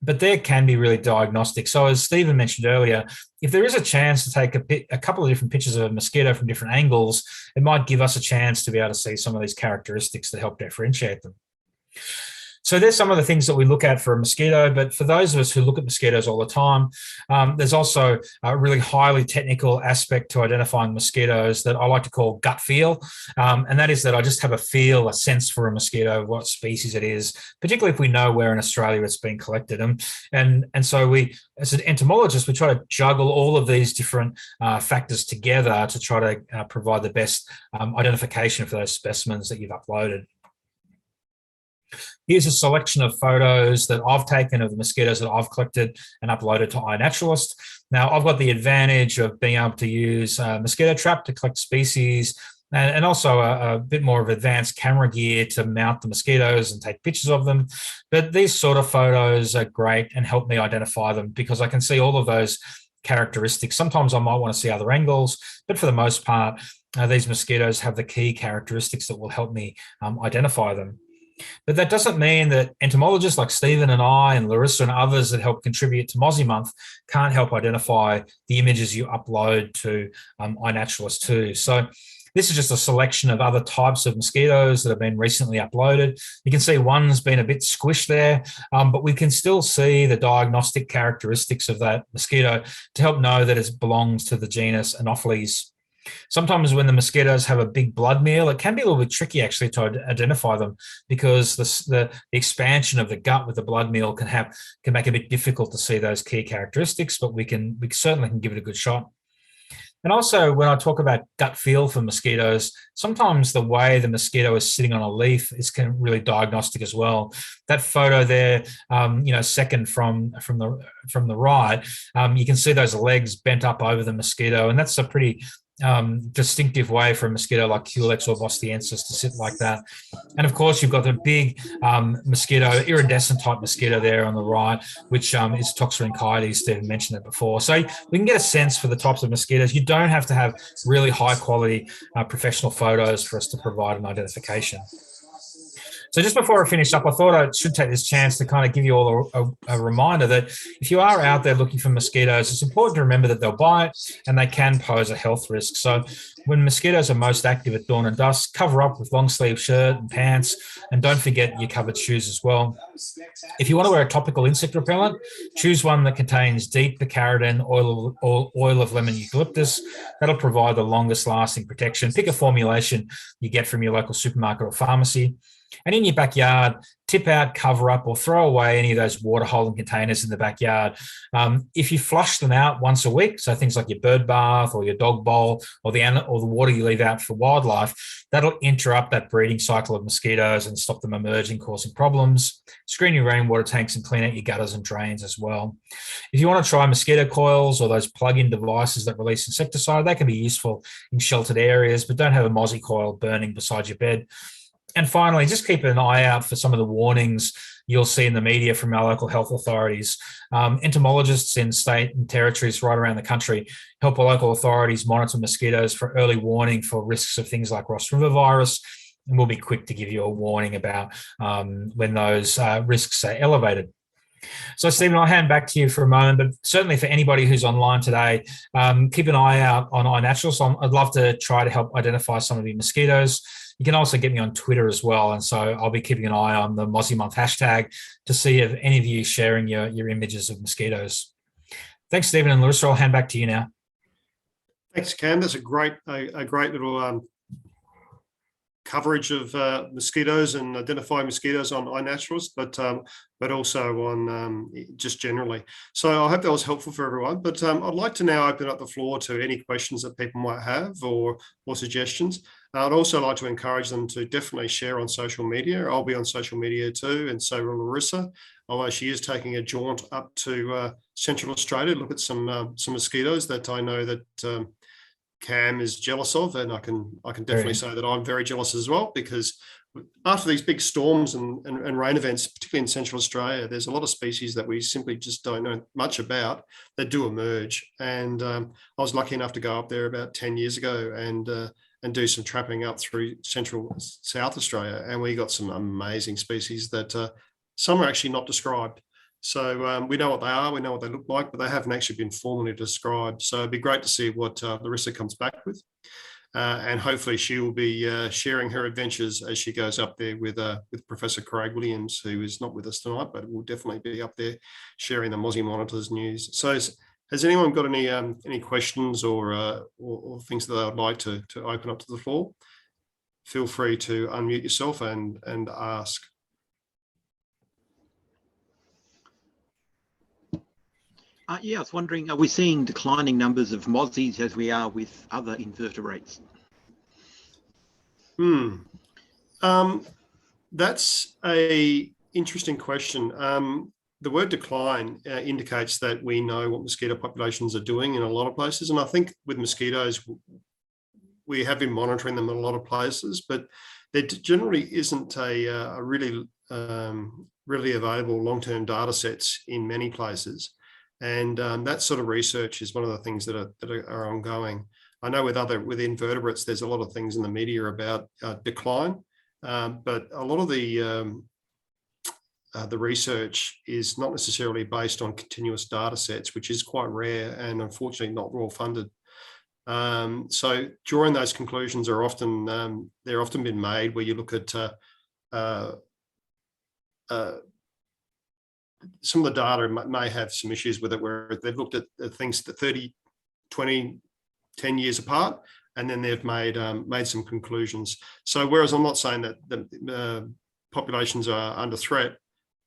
But there can be really diagnostic. So as Stephen mentioned earlier, if there is a chance to take a couple of different pictures of a mosquito from different angles, it might give us a chance to be able to see some of these characteristics that help differentiate them. So there's some of the things that we look at for a mosquito, but for those of us who look at mosquitoes all the time, there's also a really highly technical aspect to identifying mosquitoes that I like to call gut feel. And that is that I just have a sense for a mosquito, what species it is, particularly if we know where in Australia it's been collected. And so we, as an entomologist, we try to juggle all of these different factors together to try to provide the best identification for those specimens that you've uploaded. Here's a selection of photos that I've taken of the mosquitoes that I've collected and uploaded to iNaturalist. Now, I've got the advantage of being able to use a mosquito trap to collect species and also a bit more of advanced camera gear to mount the mosquitoes and take pictures of them. But these sort of photos are great and help me identify them because I can see all of those characteristics. Sometimes I might want to see other angles, but for the most part, these mosquitoes have the key characteristics that will help me identify them. But that doesn't mean that entomologists like Stephen and I and Larissa and others that help contribute to Mozzie Month can't help identify the images you upload to iNaturalist too. So this is just a selection of other types of mosquitoes that have been recently uploaded. You can see one's been a bit squished there, but we can still see the diagnostic characteristics of that mosquito to help know that it belongs to the genus Anopheles. Sometimes when the mosquitoes have a big blood meal, it can be a little bit tricky actually to identify them because the expansion of the gut with the blood meal can make it a bit difficult to see those key characteristics, but we certainly can give it a good shot. And also, when I talk about gut feel for mosquitoes, sometimes the way the mosquito is sitting on a leaf is really diagnostic as well. That photo there, second from the right, you can see those legs bent up over the mosquito, and that's a pretty distinctive way for a mosquito like Culex or bosniensis to sit like that. And of course, you've got the big mosquito, iridescent type mosquito there on the right, which is Toxorin coides. Stephen mentioned it before. So we can get a sense for the types of mosquitoes. You don't have to have really high quality professional photos for us to provide an identification. So just before I finish up, I thought I should take this chance to kind of give you all a reminder that if you are out there looking for mosquitoes, it's important to remember that they'll bite and they can pose a health risk. So when mosquitoes are most active at dawn and dusk, cover up with long sleeve shirt and pants, and don't forget your covered shoes as well. If you want to wear a topical insect repellent, choose one that contains deep picaridin, oil of lemon eucalyptus. That'll provide the longest lasting protection. Pick a formulation you get from your local supermarket or pharmacy. And in your backyard, tip out, cover up, or throw away any of those water holding containers in the backyard. If you flush them out once a week, so things like your bird bath or your dog bowl or the water you leave out for wildlife, that'll interrupt that breeding cycle of mosquitoes and stop them emerging, causing problems. Screen your rainwater tanks and clean out your gutters and drains as well. If you want to try mosquito coils or those plug-in devices that release insecticide, they can be useful in sheltered areas, but don't have a Mozzie coil burning beside your bed. And finally, just keep an eye out for some of the warnings you'll see in the media from our local health authorities. Entomologists in state and territories right around the country help our local authorities monitor mosquitoes for early warning for risks of things like Ross River virus, and we'll be quick to give you a warning about when those risks are elevated. So, Stephen, I'll hand back to you for a moment, but certainly for anybody who's online today, keep an eye out on iNaturalist. I'd love to try to help identify some of your mosquitoes. You can also get me on Twitter as well, and so I'll be keeping an eye on the Mozzie Month hashtag to see if any of you sharing your images of mosquitoes. Thanks, Stephen and Larissa. I'll hand back to you now. Thanks, Cam. That's a great little coverage of mosquitoes and identifying mosquitoes on iNaturalist, but also on just generally. So I hope that was helpful for everyone. But I'd like to now open up the floor to any questions that people might have or suggestions. I'd also like to encourage them to definitely share on social media. I'll be on social media too, and so will Larissa, although she is taking a jaunt up to Central Australia to look at some mosquitoes that I know that Cam is jealous of, and I can definitely say that I'm very jealous as well, because after these big storms and rain events, particularly in Central Australia, there's a lot of species that we simply just don't know much about that do emerge. And I was lucky enough to go up there about 10 years ago and do some trapping up through Central South Australia, and we got some amazing species that some are actually not described. So we know what they are, we know what they look like, but they haven't actually been formally described. So it'd be great to see what Larissa comes back with. And hopefully she will be sharing her adventures as she goes up there with Professor Craig Williams, who is not with us tonight, but will definitely be up there sharing the Mozzie Monitors news. So has anyone got any questions or things that they would like to open up to the floor? Feel free to unmute yourself and ask. Yeah, I was wondering, are we seeing declining numbers of mozzies as we are with other invertebrates? That's a interesting question. The word decline indicates that we know what mosquito populations are doing in a lot of places. And I think with mosquitoes, we have been monitoring them in a lot of places, but there generally isn't a really available long-term data sets in many places. And that sort of research is one of the things that are ongoing. I know with invertebrates, there's a lot of things in the media about decline, but a lot of the research is not necessarily based on continuous data sets, which is quite rare and unfortunately not well funded. So drawing those conclusions are often been made where you look at some of the data may have some issues with it, where they've looked at things that 30, 20, 10 years apart, and then they've made some conclusions. So whereas I'm not saying that the populations are under threat,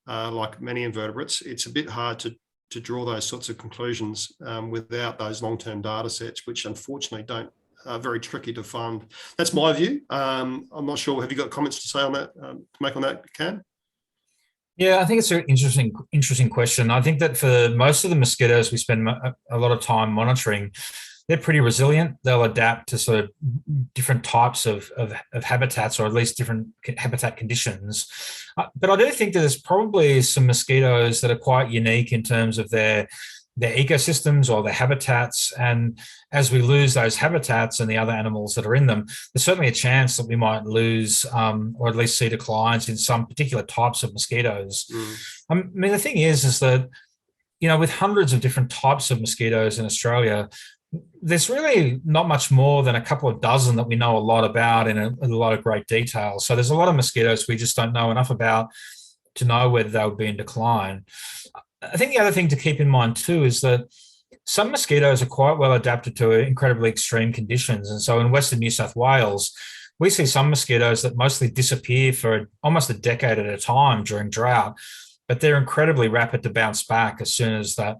like many invertebrates, it's a bit hard to draw those sorts of conclusions without those long-term data sets, which unfortunately are very tricky to fund. That's my view. I'm not sure. Have you got comments to say on that, to make on that, Cam? Yeah, I think it's an interesting question. I think that for most of the mosquitoes we spend a lot of time monitoring, they're pretty resilient. They'll adapt to sort of different types of habitats, or at least different habitat conditions. But I do think that there's probably some mosquitoes that are quite unique in terms of their ecosystems or their habitats. And as we lose those habitats and the other animals that are in them, there's certainly a chance that we might lose or at least see declines in some particular types of mosquitoes. I mean, the thing is that, you know, with hundreds of different types of mosquitoes in Australia, there's really not much more than a couple of dozen that we know a lot about in a lot of great detail. So there's a lot of mosquitoes we just don't know enough about to know whether they would be in decline. I think the other thing to keep in mind too is that some mosquitoes are quite well adapted to incredibly extreme conditions. And so in Western New South Wales, we see some mosquitoes that mostly disappear for almost a decade at a time during drought, but they're incredibly rapid to bounce back as soon as that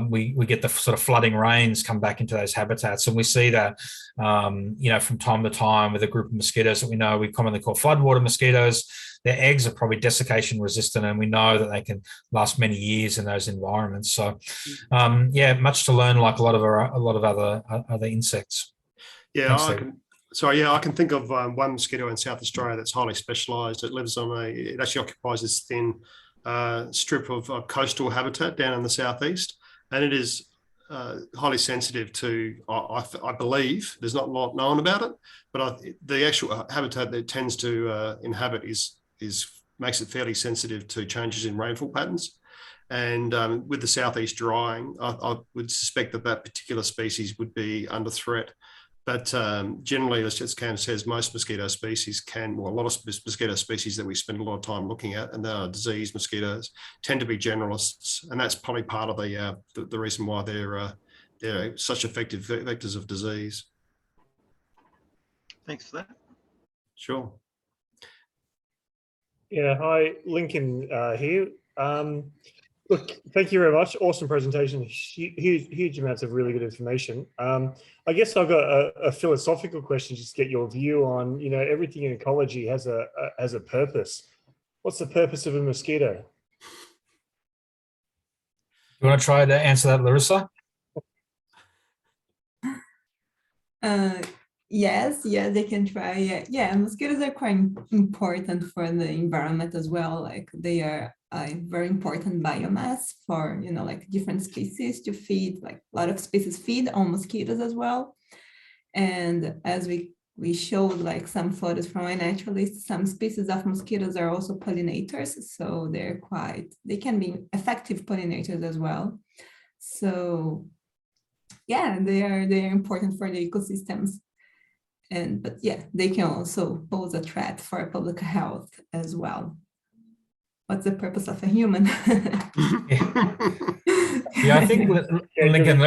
we get the sort of flooding rains come back into those habitats. And we see that, you know, from time to time with a group of mosquitoes that we know we commonly call floodwater mosquitoes. Their eggs are probably desiccation resistant, and we know that they can last many years in those environments. So, yeah, much to learn, like a lot of other insects. Yeah, I can think of one mosquito in South Australia that's highly specialised. It actually occupies this thin strip of coastal habitat down in the southeast, and it is highly sensitive to, I believe, there's not a lot known about it, but the actual habitat that it tends to inhabit makes it fairly sensitive to changes in rainfall patterns. And with the southeast drying, I would suspect that particular species would be under threat. But generally, as Cam says, most mosquito species a lot of mosquito species that we spend a lot of time looking at, and they are disease mosquitoes, tend to be generalists. And that's probably part of the reason why they're such effective vectors of disease. Thanks for that. Sure. Yeah, hi, Lincoln here. Look, thank you very much. Awesome presentation. Huge amounts of really good information. I guess I've got a philosophical question, just to get your view on, you know, everything in ecology has a purpose. What's the purpose of a mosquito? You want to try to answer that, Larissa? Yes, they can try. Yeah, mosquitoes are quite important for the environment as well. Like they are a very important biomass for, you know, like different species to feed. Like a lot of species feed on mosquitoes as well. And as we showed, like some photos from iNaturalist, some species of mosquitoes are also pollinators. So they can be effective pollinators as well. So yeah, they are important for the ecosystems. But yeah, they can also pose a threat for public health as well. What's the purpose of a human? Yeah, I think Lincoln.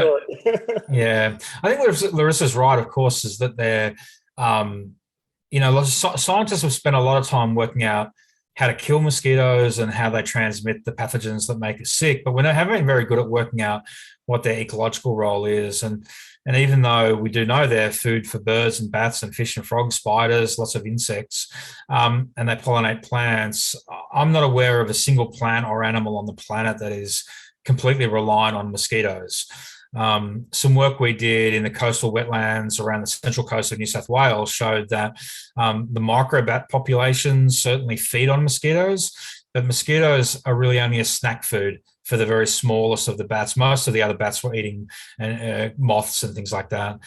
Yeah, I think Larissa's right. Of course, is that they're, you know, scientists have spent a lot of time working out how to kill mosquitoes and how they transmit the pathogens that make us sick, but we haven't been very good at working out what their ecological role is. And even though we do know they're food for birds and bats and fish and frogs, spiders, lots of insects, and they pollinate plants, I'm not aware of a single plant or animal on the planet that is completely reliant on mosquitoes. Some work we did in the coastal wetlands around the central coast of New South Wales showed that the microbat populations certainly feed on mosquitoes, but mosquitoes are really only a snack food for the very smallest of the bats. Most of the other bats were eating moths and things like that.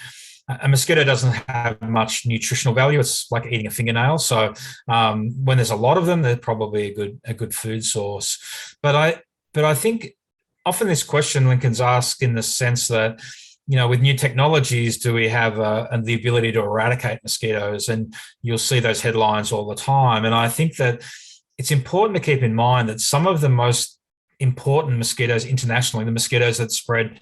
A mosquito doesn't have much nutritional value. It's like eating a fingernail. So when there's a lot of them, they're probably a good food source. But I think often this question Lincoln's asked in the sense that, you know, with new technologies, do we have the ability to eradicate mosquitoes? And you'll see those headlines all the time. And I think that it's important to keep in mind that some of the most important mosquitoes internationally, the mosquitoes that spread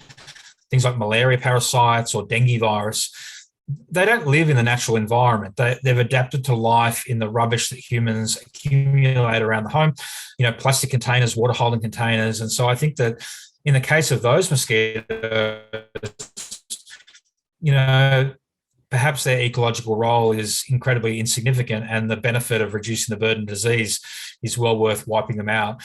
things like malaria parasites or dengue virus, they don't live in the natural environment. They've adapted to life in the rubbish that humans accumulate around the home, you know, plastic containers, water holding containers. And so I think that in the case of those mosquitoes, you know, perhaps their ecological role is incredibly insignificant, and the benefit of reducing the burden of disease is well worth wiping them out.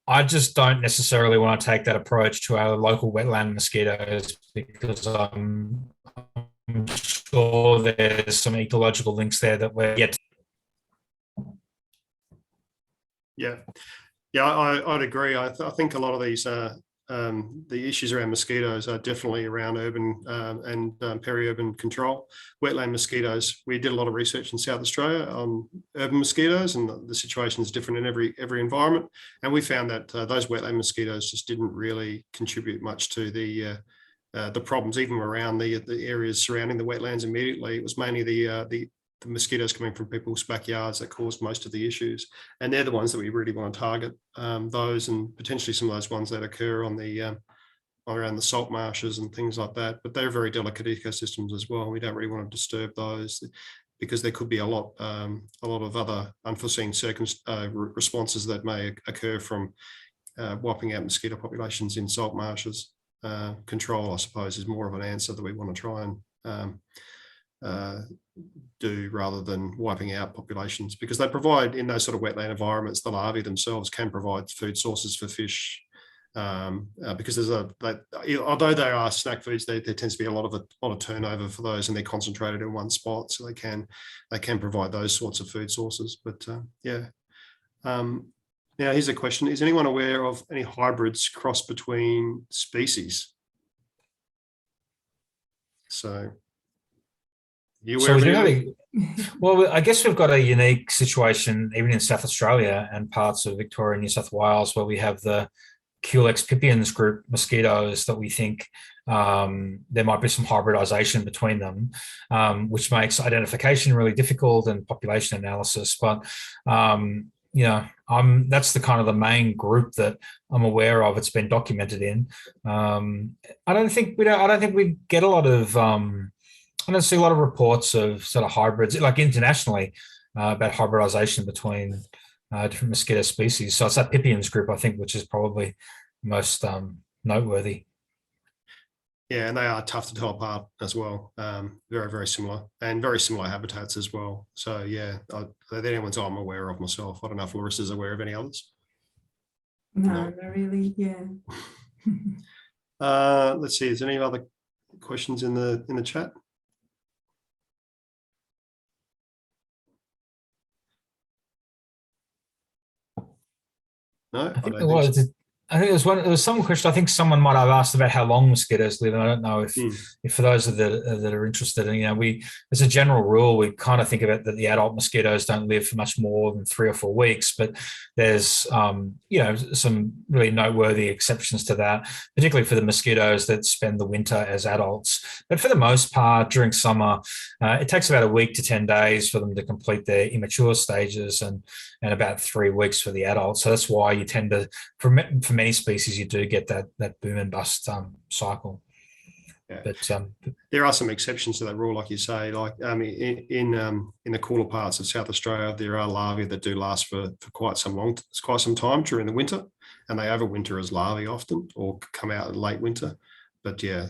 I just don't necessarily want to take that approach to our local wetland mosquitoes, because I'm sure there's some ecological links there that we're yet to. Yeah, I'd agree. I think a lot of these the issues around mosquitoes are definitely around urban and peri-urban control. Wetland mosquitoes, we did a lot of research in South Australia on urban mosquitoes, and the situation is different in every environment. And we found that those wetland mosquitoes just didn't really contribute much to the problems, even around the areas surrounding the wetlands immediately. It was mainly the mosquitoes coming from people's backyards that caused most of the issues, and they're the ones that we really want to target. Those, and potentially some of those ones that occur on the around the salt marshes and things like that. But they're very delicate ecosystems as well. We don't really want to disturb those, because there could be a lot of other unforeseen responses that may occur from wiping out mosquito populations in salt marshes. Control, I suppose, is more of an answer that we want to try and do, rather than wiping out populations, because they provide, in those sort of wetland environments, the larvae themselves can provide food sources for fish, because although they are snack foods, there tends to be a lot of turnover for those, and they're concentrated in one spot, so they can provide those sorts of food sources. But now here's a question: is anyone aware of any hybrids cross between species? So well, I guess we've got a unique situation even in South Australia and parts of Victoria and New South Wales, where we have the Culex pipiens group mosquitoes that we think there might be some hybridization between them, which makes identification really difficult and population analysis. But you know, that's the kind of the main group that I'm aware of. It's been documented in. I don't think we get a lot of. I don't see a lot of reports of sort of hybrids, like internationally, about hybridization between different mosquito species. So it's that pipiens group, I think, which is probably most noteworthy. Yeah, and they are tough to tell apart as well. Very, very similar, and very similar habitats as well. So yeah, they're the only ones I'm aware of myself. I don't know if Larissa's aware of any others. No, not really. Yeah. Let's see. Is there any other questions in the chat? No, I think there was some question. I think someone might have asked about how long mosquitoes live, and I don't know if for those that are interested. And, you know, we, as a general rule, we kind of think about that the adult mosquitoes don't live for much more than 3 or 4 weeks, but there's you know, some really noteworthy exceptions to that, particularly for the mosquitoes that spend the winter as adults. But for the most part, during summer, it takes about a week to 10 days for them to complete their immature stages, and about 3 weeks for the adults. So that's why you tend to, for many species, you do get that boom and bust cycle. Yeah. But there are some exceptions to that rule, like you say. Like in the cooler parts of South Australia, there are larvae that do last for quite some time during the winter, and they overwinter as larvae often, or come out in late winter. But yeah,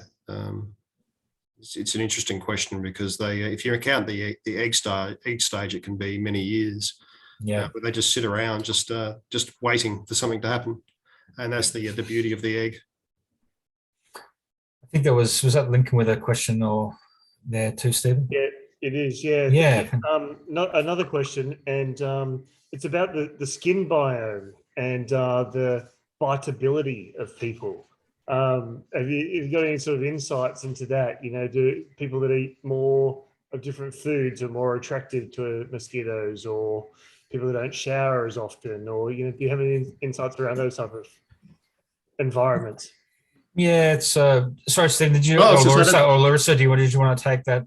it's an interesting question, because if you count the egg stage, it can be many years. Yeah, but they just sit around, just waiting for something to happen, and that's the beauty of the egg. I think was that Lincoln with a question or there too, Stephen? Yeah, it is. Yeah. Yeah. Another question, and it's about the skin biome and the biteability of people. Have you got any sort of insights into that? You know, do people that eat more of different foods are more attracted to mosquitoes, or people that don't shower as often, or, you know, do you have any insights around those type of environments? Yeah, it's sorry, Stephen, did you or Larissa, did you want to take that?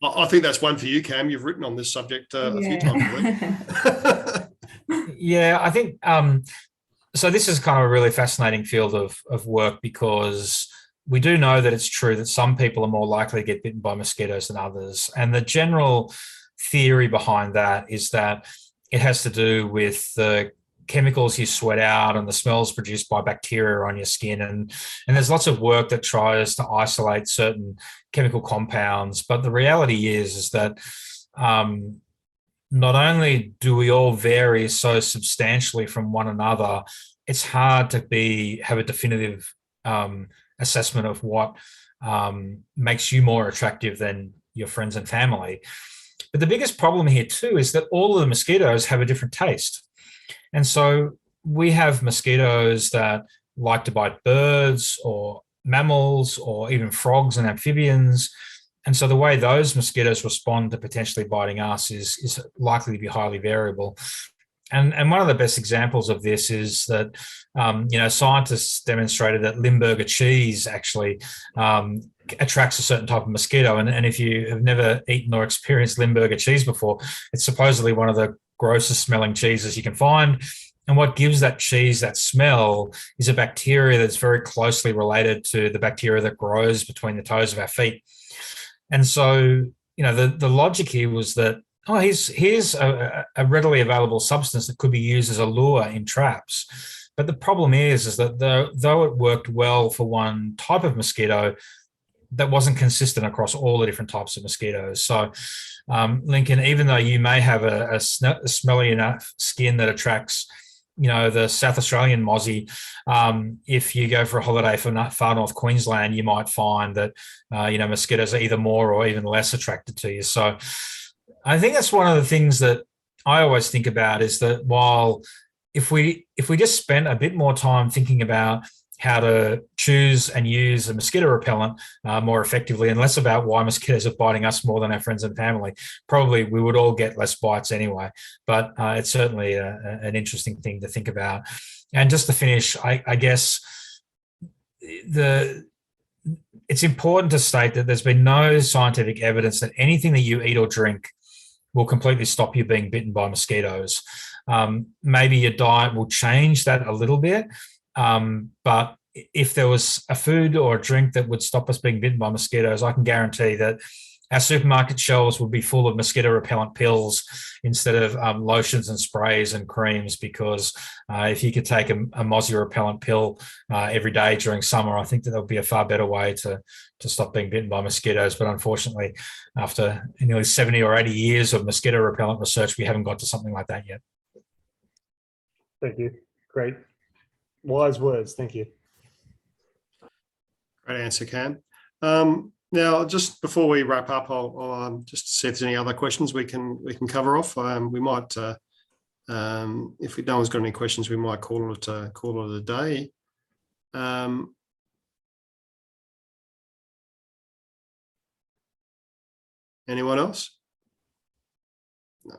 I think that's one for you, Cam. You've written on this subject a few times. Yeah, I think so. This is kind of a really fascinating field of work, because we do know that it's true that some people are more likely to get bitten by mosquitoes than others, and the general theory behind that is that it has to do with the chemicals you sweat out and the smells produced by bacteria on your skin. And there's lots of work that tries to isolate certain chemical compounds. But the reality is that not only do we all vary so substantially from one another, it's hard to have a definitive assessment of what makes you more attractive than your friends and family. But the biggest problem here too is that all of the mosquitoes have a different taste. And so we have mosquitoes that like to bite birds or mammals or even frogs and amphibians. And so the way those mosquitoes respond to potentially biting us is likely to be highly variable. And one of the best examples of this is that, scientists demonstrated that Limburger cheese actually attracts a certain type of mosquito. And if you have never eaten or experienced Limburger cheese before, it's supposedly one of the grossest smelling cheeses you can find. And what gives that cheese that smell is a bacteria that's very closely related to the bacteria that grows between the toes of our feet. And so, the logic here was that, here's a readily available substance that could be used as a lure in traps. But the problem is that though it worked well for one type of mosquito, that wasn't consistent across all the different types of mosquitoes. So, Lincoln, even though you may have a smelly enough skin that attracts, the South Australian mozzie, if you go for a holiday for far north Queensland, you might find that, mosquitoes are either more or even less attracted to you. So I think that's one of the things that I always think about is that while if we just spent a bit more time thinking about how to choose and use a mosquito repellent more effectively and less about why mosquitoes are biting us more than our friends and family, probably we would all get less bites anyway. But it's certainly an interesting thing to think about. And just to finish, I guess it's important to state that there's been no scientific evidence that anything that you eat or drink will completely stop you being bitten by mosquitoes. Maybe your diet will change that a little bit, but if there was a food or a drink that would stop us being bitten by mosquitoes, I can guarantee that our supermarket shelves would be full of mosquito repellent pills instead of lotions and sprays and creams, because if you could take a mozzie repellent pill every day during summer, I think that would be a far better way to stop being bitten by mosquitoes. But unfortunately, after nearly 70 or 80 years of mosquito repellent research, we haven't got to something like that yet. Thank you. Great. Wise words. Thank you. Great answer, Cam. Now, just before we wrap up, I'll just see if there's any other questions we can cover off. We might, if no one's got any questions, we might call it a day. Anyone else? No.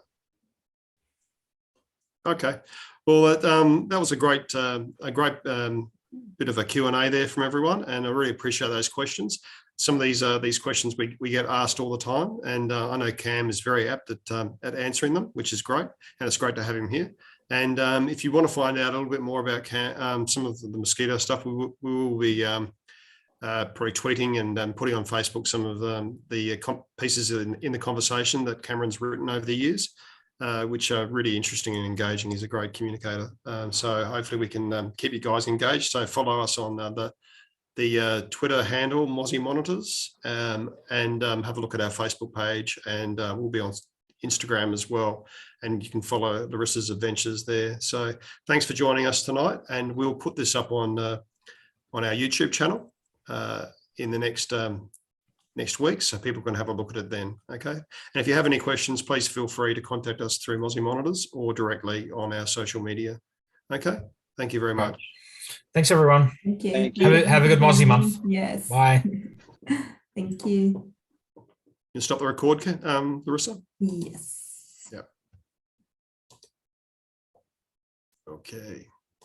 Okay. Well, that was a great bit of a Q&A there from everyone, and I really appreciate those questions. Some of these questions we get asked all the time, and I know Cam is very apt at answering them, which is great, and it's great to have him here. And if you want to find out a little bit more about some of the mosquito stuff, we will be probably tweeting and putting on Facebook some of the pieces in the conversation that Cameron's written over the years, which are really interesting and engaging. He's a great communicator. So hopefully we can keep you guys engaged. So follow us on the Twitter handle, Mozzie Monitors, and have a look at our Facebook page, and we'll be on Instagram as well. And you can follow Larissa's adventures there. So thanks for joining us tonight, and we'll put this up on our YouTube channel in the next week, so people can have a look at it then. Okay. And if you have any questions, please feel free to contact us through Mozzie Monitors or directly on our social media. Okay. Thank you very much. Thanks, everyone. Thank you. Thank you. Have a good Mozzie month. Yes. Bye. Thank you. You stop the record, Larissa? Yes. Yep. Okay.